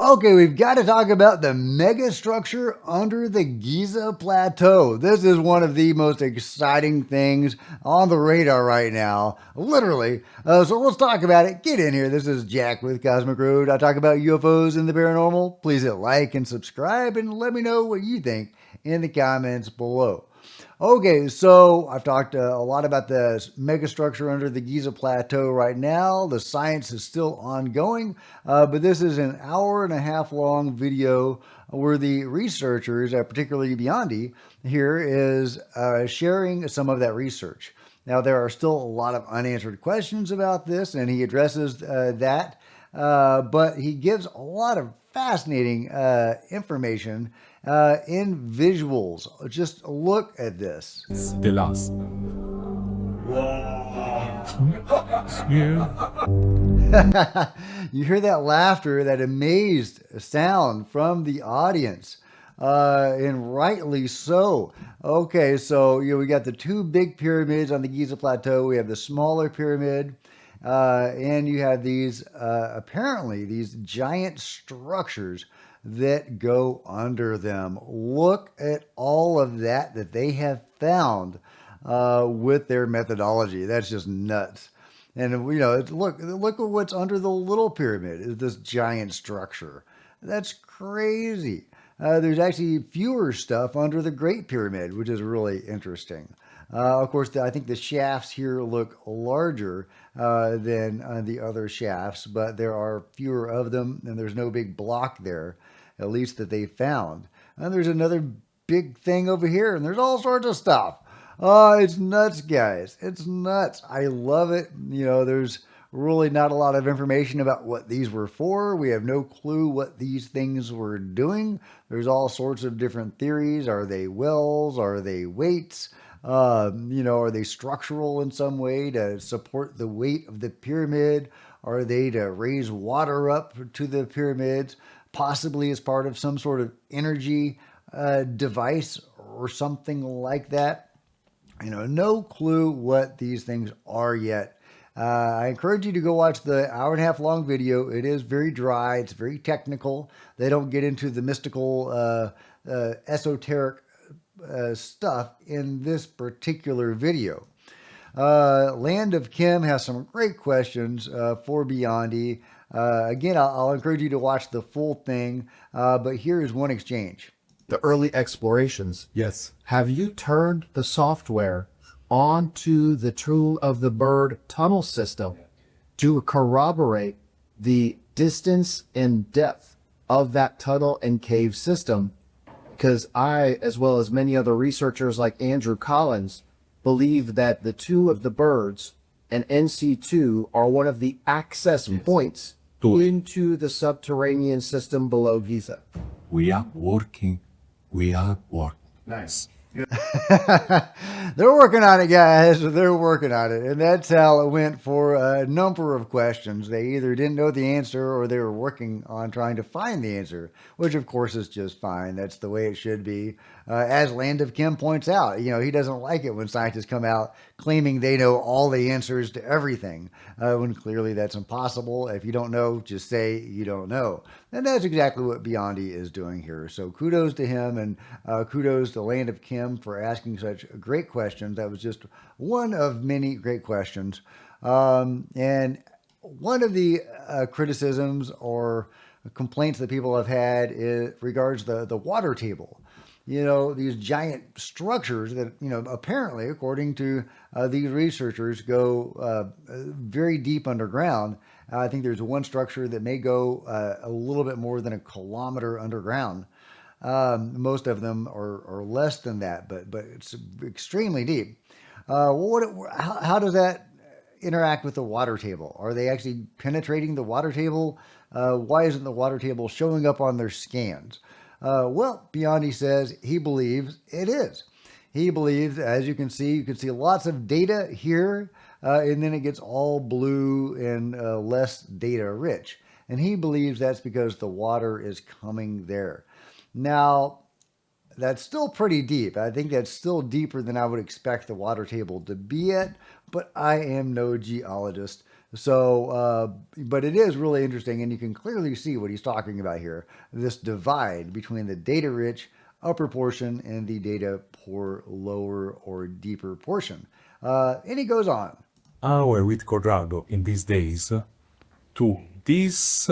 Okay, we've got to talk about the megastructure under the Giza Plateau. This is one of the most exciting things on the radar right now, literally. So let's talk about it. Get in here. This is Jack with Cosmic Road. I talk about UFOs and the paranormal. Please hit like and subscribe and let me know what you think in the comments below. Okay, so I've talked a lot about the megastructure under the Giza Plateau right now. The science is still ongoing, but this is an hour and a half long video where the researchers, particularly Biondi, here is sharing some of that research. Now, there are still a lot of unanswered questions about this, and he addresses that, but he gives a lot of fascinating information in visuals. Just look at this. The last. Yeah. You hear that laughter, that amazed sound from the audience, and rightly so. Okay, so we got the two big pyramids on the Giza Plateau. We have the smaller pyramid, and you have these apparently these giant structures that go under them. Look at all of that they have found with their methodology. That's just nuts. And look at what's under the little pyramid. Is this giant structure? That's crazy. There's actually fewer stuff under the Great Pyramid, which is really interesting. Of course, I think the shafts here look larger than the other shafts, but there are fewer of them, and there's no big block there, at least that they found. And there's another big thing over here, and there's all sorts of stuff. Oh, it's nuts, guys. It's nuts. I love it. There's really not a lot of information about what these were for. We have no clue what these things were doing. There's all sorts of different theories. Are they wells? Are they weights? Are they structural in some way to support the weight of the pyramid? Are they to raise water up to the pyramids, possibly as part of some sort of energy device or something like that? No clue what these things are yet. I encourage you to go watch the hour and a half long video. It is very dry. It's very technical. They don't get into the mystical, esoteric stuff in this particular video. Land of Kim has some great questions for Biondi. Again, I'll encourage you to watch the full thing, but here is one exchange. The early explorations. Yes. Have you turned the software onto the Tool of the Bird tunnel system to corroborate the distance and depth of that tunnel and cave system? Because I, as well as many other researchers like Andrew Collins, believe that the Two of the Birds and NC2 are one of the access points into the subterranean system below Giza. We are working. We are working. Nice. They're working on it, guys. They're working on it. And that's how it went for a number of questions. They either didn't know the answer or they were working on trying to find the answer, which of course is just fine. That's the way it should be. As Land of Kim points out, he doesn't like it when scientists come out claiming they know all the answers to everything, when clearly that's impossible. If you don't know, just say you don't know. And that's exactly what Biondi is doing here. So kudos to him, and kudos to Land of Kim for asking such great questions. That was just one of many great questions. And one of the criticisms or complaints that people have had regards the water table. These giant structures that, apparently, according to these researchers, go very deep underground. I think there's one structure that may go a little bit more than a kilometer underground. Most of them are less than that, but it's extremely deep. How does that interact with the water table? Are they actually penetrating the water table? Why isn't the water table showing up on their scans? Well, Biondi says he believes it is. He believes, as you can see lots of data here, and then it gets all blue and less data rich. And he believes that's because the water is coming there. Now, that's still pretty deep. I think that's still deeper than I would expect the water table to be at, but I am no geologist. So, but it is really interesting, and you can clearly see what he's talking about here, this divide between the data rich upper portion and the data poor lower or deeper portion. And he goes on. Our with Corrado in these days to this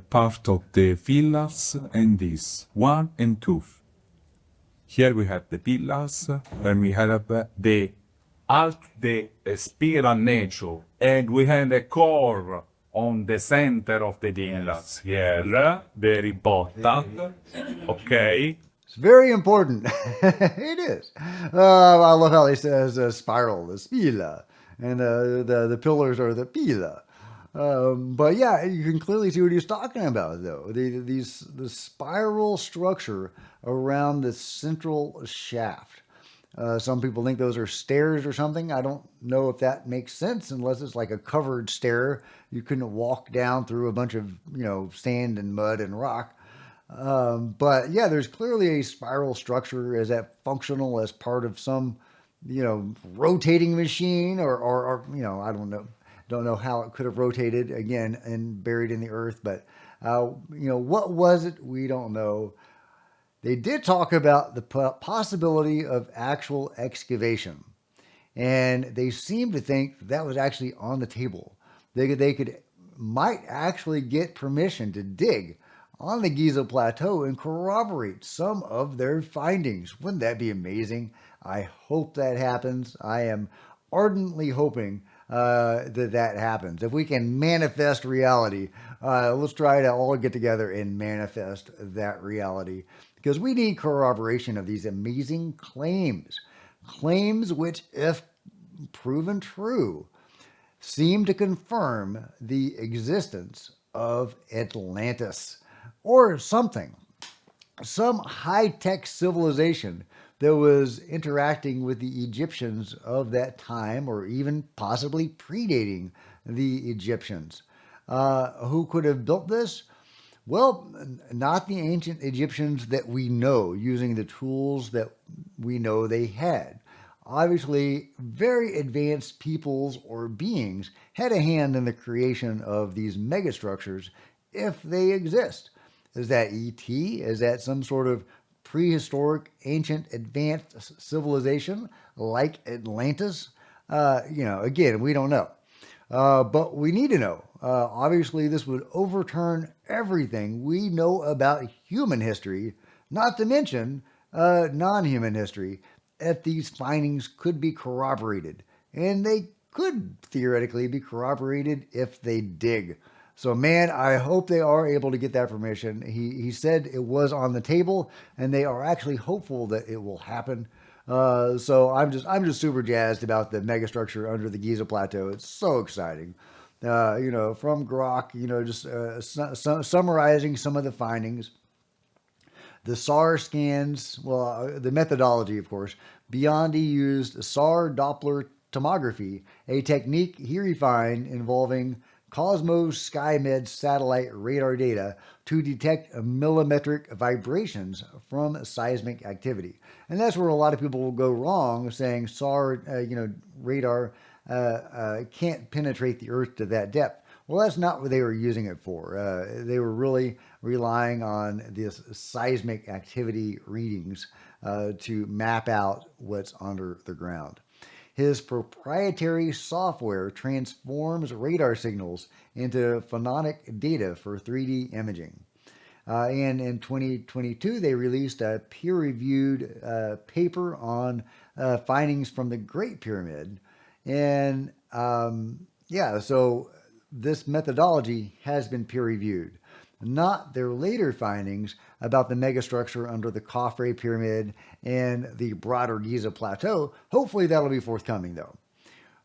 part of the villas and this 1 and 2. Here we have the villas, and we have the alt the spiral nature, and we have the core on the center of the villas. Here, very important. Okay. It's very important. It is. I love how he says spiral, the spila, and the pillars are the pila. But yeah, you can clearly see what he's talking about, though. The spiral structure around the central shaft. Some people think those are stairs or something. I don't know if that makes sense unless it's like a covered stair. You couldn't walk down through a bunch of, sand and mud and rock. But yeah, there's clearly a spiral structure. Is that functional as part of some, rotating machine or I don't know. Don't know how it could have rotated again and buried in the earth, but what was it? We don't know. They did talk about the possibility of actual excavation, and they seem to think that was actually on the table. They might actually get permission to dig on the Giza Plateau and corroborate some of their findings. Wouldn't that be amazing? I hope that happens. I am ardently hoping that happens. If we can manifest reality, let's try to all get together and manifest that reality because we need corroboration of these amazing claims. Claims which, if proven true, seem to confirm the existence of Atlantis or something, some high-tech civilization that was interacting with the Egyptians of that time or even possibly predating the Egyptians. Who could have built this? Well, not the ancient Egyptians that we know using the tools that we know they had. Obviously, very advanced peoples or beings had a hand in the creation of these megastructures if they exist. Is that ET? Is that some sort of prehistoric, ancient, advanced civilization like Atlantis? Again, we don't know. But we need to know. Obviously, this would overturn everything we know about human history, not to mention non human history, if these findings could be corroborated. And they could theoretically be corroborated if they dig. So, man, I hope they are able to get that permission. He said it was on the table, and they are actually hopeful that it will happen. So I'm just super jazzed about the megastructure under the Giza Plateau. It's so exciting. From Grok, just summarizing some of the findings. The SAR scans, well, the methodology, of course. Biondi used SAR Doppler tomography, a technique he refined involving Cosmos SkyMed satellite radar data to detect millimetric vibrations from seismic activity. And that's where a lot of people will go wrong, saying SAR, radar can't penetrate the Earth to that depth. Well, that's not what they were using it for. They were really relying on this seismic activity readings to map out what's under the ground. His proprietary software transforms radar signals into photonic data for 3D imaging. And in 2022, they released a peer-reviewed paper on findings from the Great Pyramid. And so this methodology has been peer-reviewed. Not their later findings about the megastructure under the Khafre Pyramid and the broader Giza Plateau. Hopefully that'll be forthcoming, though.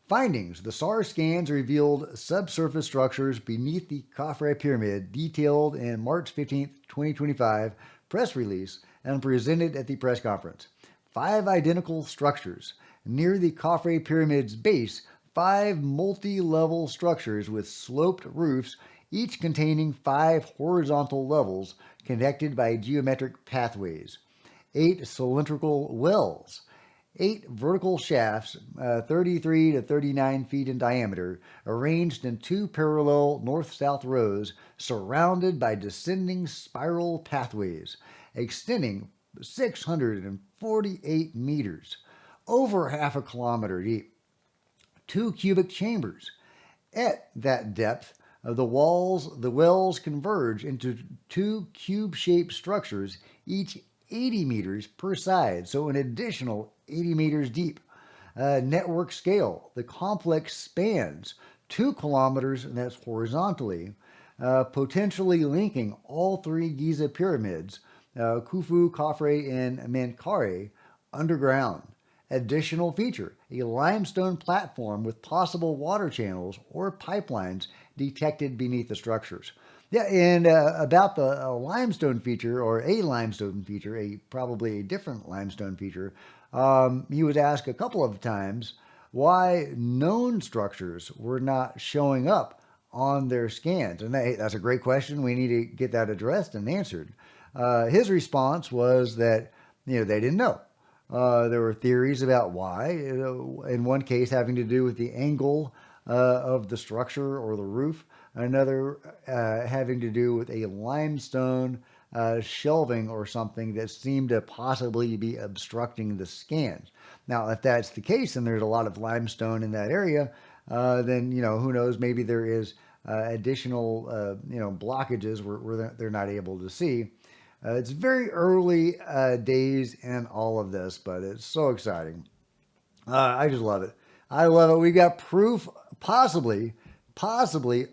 Findings. The SAR scans revealed subsurface structures beneath the Khafre Pyramid, detailed in March 15, 2025 press release and presented at the press conference. 5 identical structures. Near the Khafre Pyramid's base, 5 multi-level structures with sloped roofs, each containing 5 horizontal levels connected by geometric pathways. 8 cylindrical wells. 8 vertical shafts, 33 to 39 feet in diameter, arranged in 2 parallel north-south rows, surrounded by descending spiral pathways, extending 648 meters, over half a kilometer deep. 2 cubic chambers. At that depth, the wells converge into 2 cube-shaped structures, each 80 meters per side, so an additional 80 meters deep. Network scale. The complex spans 2 kilometers, and that's horizontally, potentially linking all 3 Giza pyramids, Khufu, Khafre, and Menkaure, underground. Additional feature, a limestone platform with possible water channels or pipelines detected beneath the structures. Yeah, and about the limestone feature, or a limestone feature, probably a different limestone feature, he was asked a couple of times why known structures were not showing up on their scans. And that's a great question. We need to get that addressed and answered. His response was that they didn't know. There were theories about why. In one case, having to do with the angle of the structure or the roof. Another having to do with a limestone shelving or something that seemed to possibly be obstructing the scans. Now, if that's the case, and there's a lot of limestone in that area, then who knows? Maybe there is additional blockages where they're not able to see. It's very early days in all of this, but it's so exciting. I just love it. I love it. We got proof, possibly,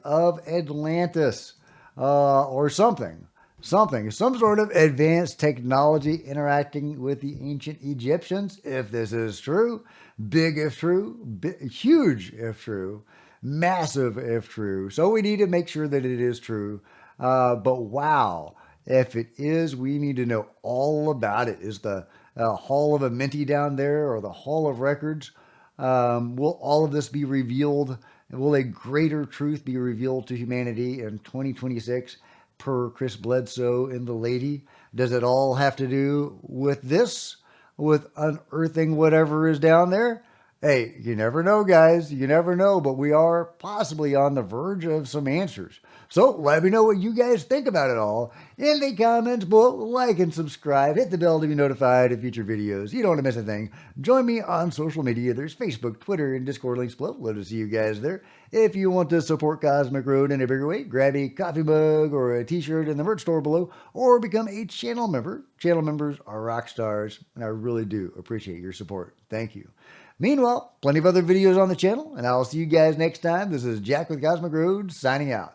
of Atlantis or something, some sort of advanced technology interacting with the ancient Egyptians. If this is true, big if true, huge if true, massive if true. So we need to make sure that it is true. But wow. If it is, we need to know all about it. Is the Hall of Amenti down there or the Hall of Records? Will all of this be revealed? Will a greater truth be revealed to humanity in 2026 per Chris Bledsoe in The Lady? Does it all have to do with this? With unearthing whatever is down there? Hey, you never know, guys. You never know, but we are possibly on the verge of some answers. So let me know what you guys think about it all in the comments below. Like and subscribe. Hit the bell to be notified of future videos. You don't want to miss a thing. Join me on social media. There's Facebook, Twitter, and Discord links below. Let us see you guys there. If you want to support Cosmic Road in a bigger way, grab a coffee mug or a t-shirt in the merch store below, or become a channel member. Channel members are rock stars, and I really do appreciate your support. Thank you. Meanwhile, plenty of other videos on the channel, and I'll see you guys next time. This is Jack with Cosmic Road, signing out.